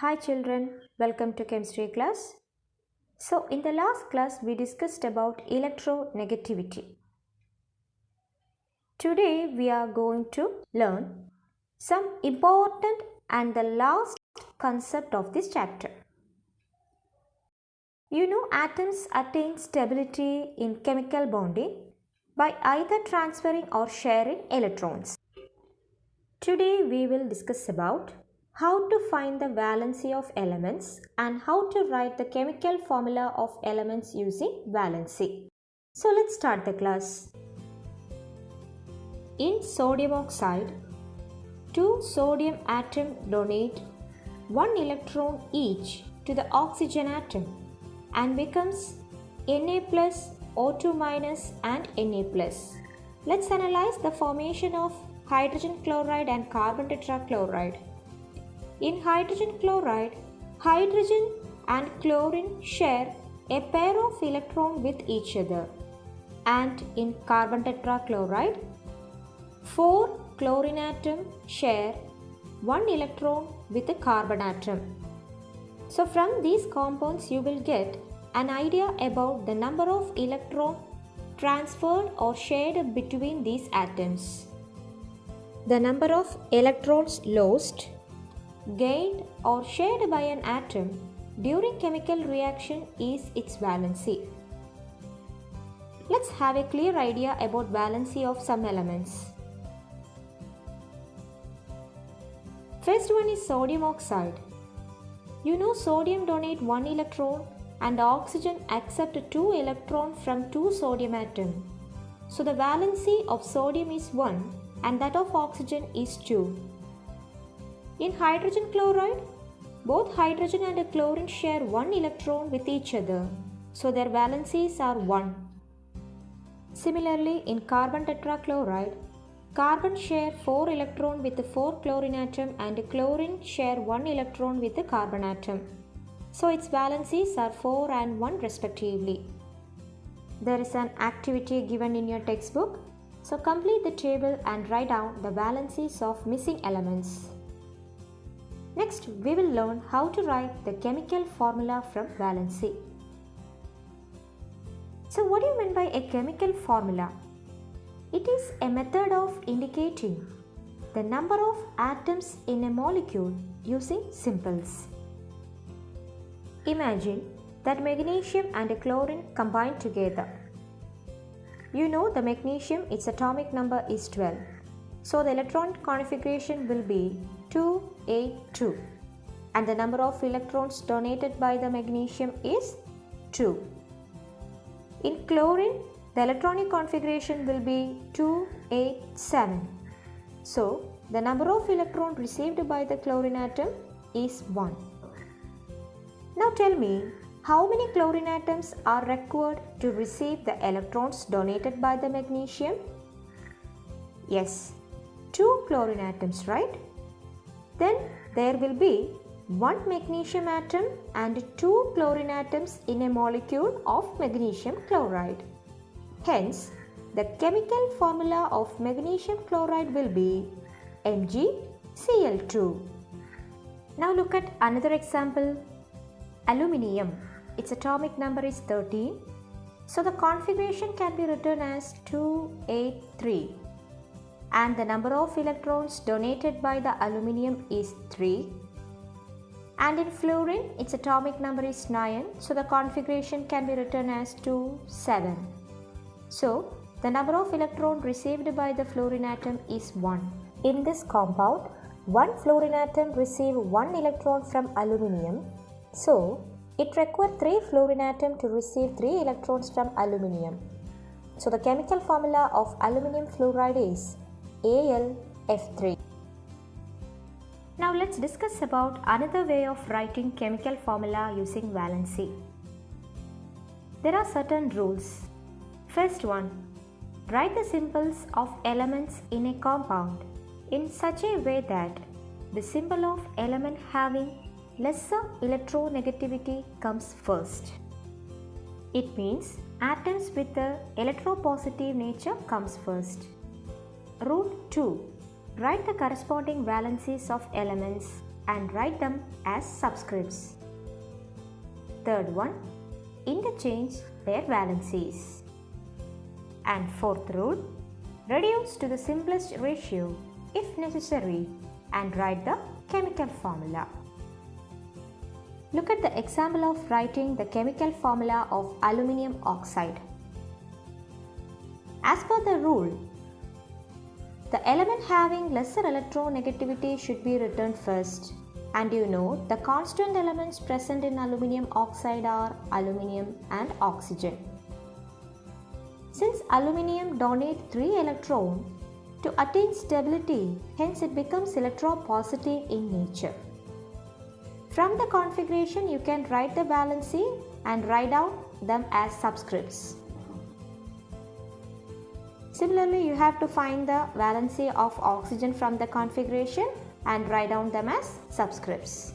Hi children, welcome to chemistry class. So in the last class we discussed about electronegativity. Today we are going to learn some important and the last concept of this chapter. You know, atoms attain stability in chemical bonding by either transferring or sharing electrons. Today we will discuss about how to find the valency of elements and how to write the chemical formula of elements using valency. So let's start the class. In sodium oxide, two sodium atoms donate one electron each to the oxygen atom and becomes Na plus, O2 minus and Na plus. Let's analyze the formation of hydrogen chloride and carbon tetrachloride. In hydrogen chloride, hydrogen and chlorine share a pair of electrons with each other. And in carbon tetrachloride, 4 chlorine atoms share 1 electron with a carbon atom. So from these compounds you will get an idea about the number of electrons transferred or shared between these atoms. The number of electrons lost, gained or shared by an atom during chemical reaction is its valency. Let's have a clear idea about valency of some elements. First one is sodium oxide. You know sodium donate 1 electron and oxygen accept 2 electrons from 2 sodium atoms. So the valency of sodium is 1 and that of oxygen is 2. In hydrogen chloride, both hydrogen and chlorine share 1 electron with each other, so their valencies are 1. Similarly, in carbon tetrachloride, carbon share 4 electrons with the 4 chlorine atom and chlorine share 1 electron with the carbon atom. So its valencies are 4 and 1 respectively. There is an activity given in your textbook. So complete the table and write down the valencies of missing elements. Next, we will learn how to write the chemical formula from valency. So what do you mean by a chemical formula? It is a method of indicating the number of atoms in a molecule using symbols. Imagine that magnesium and chlorine combine together. You know the magnesium, its atomic number is 12. So the electron configuration will be 282 and the number of electrons donated by the magnesium is 2. In chlorine, the electronic configuration will be 287. So the number of electrons received by the chlorine atom is 1. Now tell me, how many chlorine atoms are required to receive the electrons donated by the magnesium? Yes, 2 chlorine atoms, right? Then there will be 1 magnesium atom and 2 chlorine atoms in a molecule of magnesium chloride. Hence, the chemical formula of magnesium chloride will be MgCl2. Now look at another example. Aluminium. Its atomic number is 13. So the configuration can be written as 283. And the number of electrons donated by the aluminium is 3. And in fluorine, its atomic number is 9. So the configuration can be written as 27. So the number of electrons received by the fluorine atom is 1. In this compound, 1 fluorine atom receives 1 electron from aluminium. So it requires 3 fluorine atoms to receive 3 electrons from aluminium. So the chemical formula of aluminium fluoride is AlF3. Now let's discuss about another way of writing chemical formula using valency. There are certain rules. First one, write the symbols of elements in a compound in such a way that the symbol of element having lesser electronegativity comes first. It means atoms with the electropositive nature comes first. Rule 2. Write the corresponding valencies of elements and write them as subscripts. Third one, interchange their valencies. And fourth rule, reduce to the simplest ratio if necessary and write the chemical formula. Look at the example of writing the chemical formula of aluminium oxide. As per the rule, the element having lesser electronegativity should be written first. And you know the constant elements present in aluminium oxide are aluminium and oxygen. Since aluminium donates 3 electrons to attain stability, hence it becomes electropositive in nature. From the configuration you can write the valency and write out them as subscripts. Similarly, you have to find the valency of oxygen from the configuration and write down them as subscripts.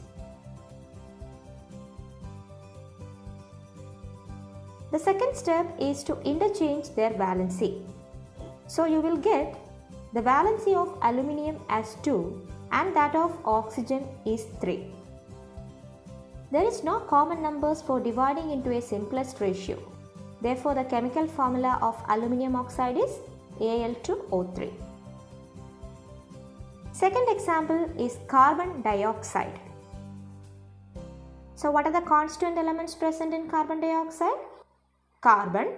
The second step is to interchange their valency. So you will get the valency of aluminium as 2 and that of oxygen is 3. There is no common numbers for dividing into a simplest ratio. Therefore, the chemical formula of aluminium oxide is Al2O3. Second example is carbon dioxide. So what are the constant elements present in carbon dioxide? Carbon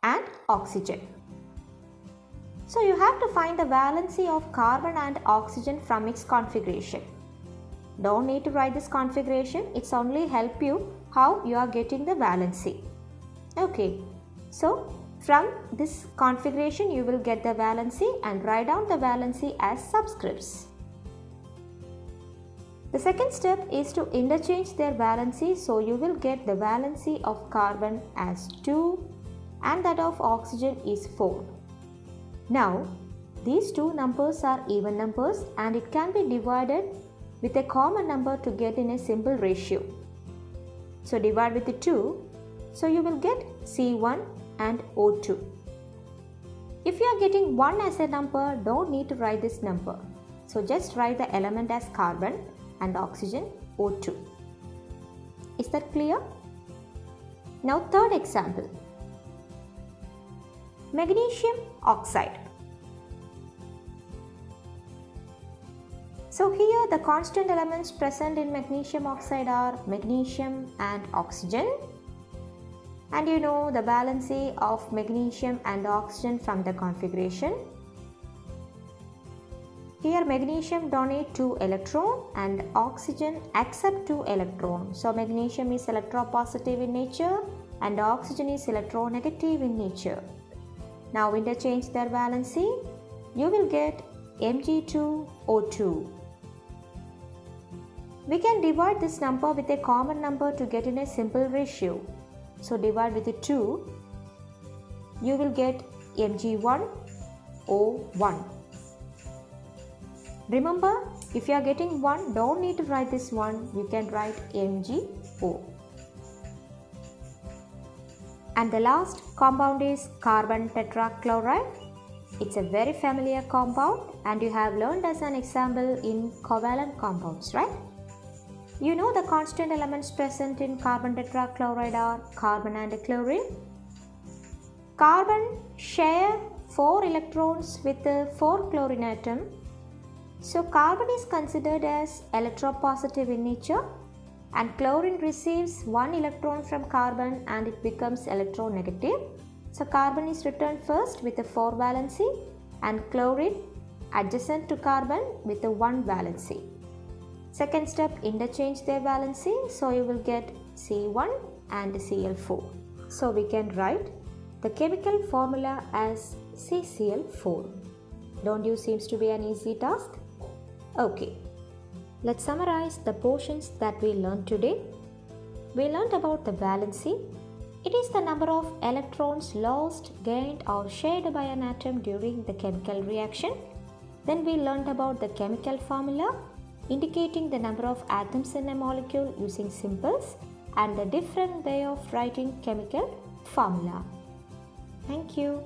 and oxygen. So you have to find the valency of carbon and oxygen from its configuration. Don't need to write this configuration, it's only help you how you are getting the valency. Okay, so from this configuration you will get the valency and write down the valency as subscripts. The second step is to interchange their valency, so you will get the valency of carbon as 2 and that of oxygen is 4. Now these two numbers are even numbers and it can be divided with a common number to get in a simple ratio. So divide with the 2, so you will get C1 and O2. If you are getting 1 as a number, don't need to write this number. So just write the element as carbon and oxygen O2. Is that clear? Now third example. Magnesium oxide. So here the constant elements present in magnesium oxide are magnesium and oxygen. And you know the valency of magnesium and oxygen from the configuration. Here magnesium donates 2 electrons and oxygen accepts 2 electrons. So magnesium is electropositive in nature and oxygen is electronegative in nature. Now interchange their valency. You will get Mg2O2. We can divide this number with a common number to get in a simple ratio. So divide with the 2, you will get Mg1O1. Remember, if you are getting 1, don't need to write this 1, you can write MgO. And the last compound is carbon tetrachloride. It's a very familiar compound and you have learned as an example in covalent compounds, right? You know the constant elements present in carbon tetrachloride are carbon and chlorine. Carbon share 4 electrons with a 4 chlorine atom. So carbon is considered as electropositive in nature and chlorine receives 1 electron from carbon and it becomes electronegative. So carbon is written first with a 4 valency and chlorine adjacent to carbon with a 1 valency. Second step, interchange their valency, so you will get C1 and Cl4. So we can write the chemical formula as CCl4. Don't you seems to be an easy task? Okay, let's summarize the portions that we learned today. We learned about the valency. It is the number of electrons lost, gained or shared by an atom during the chemical reaction. Then we learned about the chemical formula, indicating the number of atoms in a molecule using symbols and the different way of writing chemical formula. Thank you.